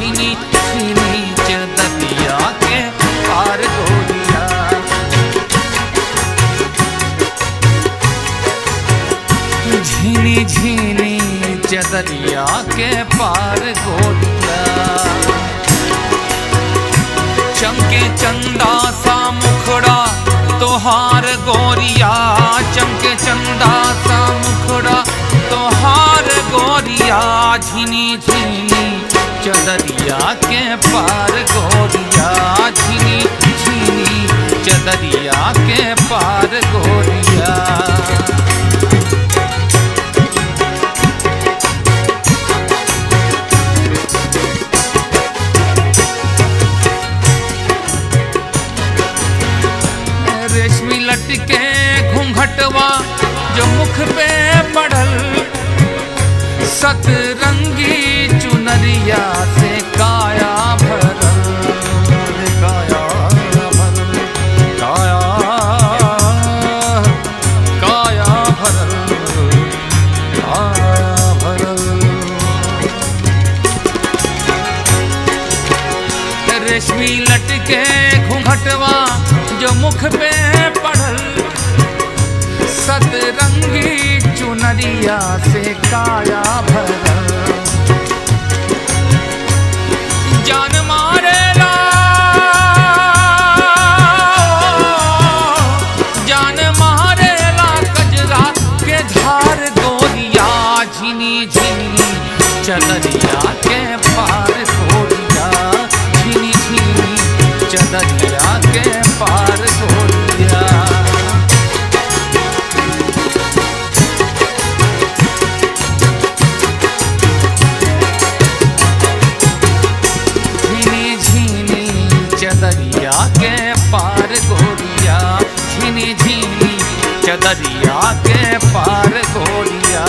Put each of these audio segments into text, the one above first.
झीनी झीनी चदरिया के पार गोरिया। झीनी झीनी चदरिया के पार गोरिया। चमके चंदा सा मुखड़ा तोहार गोरिया, चमके चंदा सा मुखड़ा तोहार गोरिया। झीनी झीनी चदरिया के पार गोरिया, झीनी झीनी चदरिया के पार गोरिया। रेशमी लटके घूंघटवा जो मुख पे पड़ल, सतरंगी चुनरिया से काया भरल, काया भरल, काया काया भरल, काया भरल। रेशमी लटके घूंघटवा जो मुख पे पड़ल, सतरंगी चुनरिया से काया भरल। जान मारेला, जान मारेला कजरा के धार गोरिया। झीनी झीनी चदरिया के पार गोरिया, झीनी झीनी चदरिया के पार गोरिया। झीनी झीनी चदरिया के पार गोरिया, झीनी झीनी चदरिया के पार गोरिया।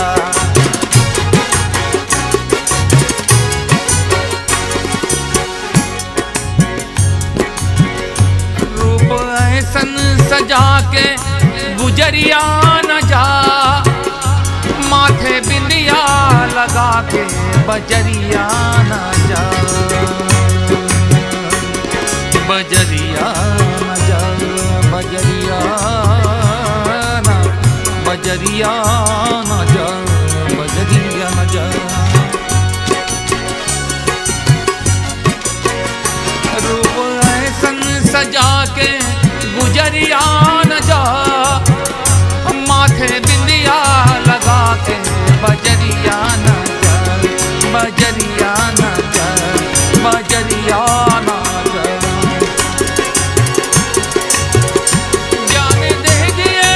सन सजा के गुजरिया न जा, माथे बिंदिया लगा के बजरिया न जा, बजरिया न जा, बजरिया न, बजरिया न जा, बजरिया न जा। रूप ऐसन सजा के गुजरिया न जा, माथे बिंदिया लगा के बजरिया न जा, बजरिया न जा, बजरिया न जा। जान दीजिए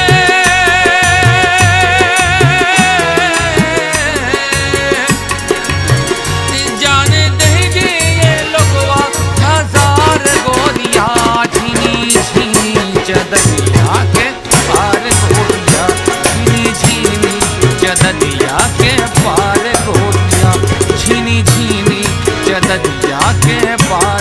जान दीजिए लोगवा हजार गोरिया। झीनी झीनी चदरिया के पार गोरिया, झीनी झीनी चदरिया के पार गोरिया, झीनी झीनी चदरिया के पार।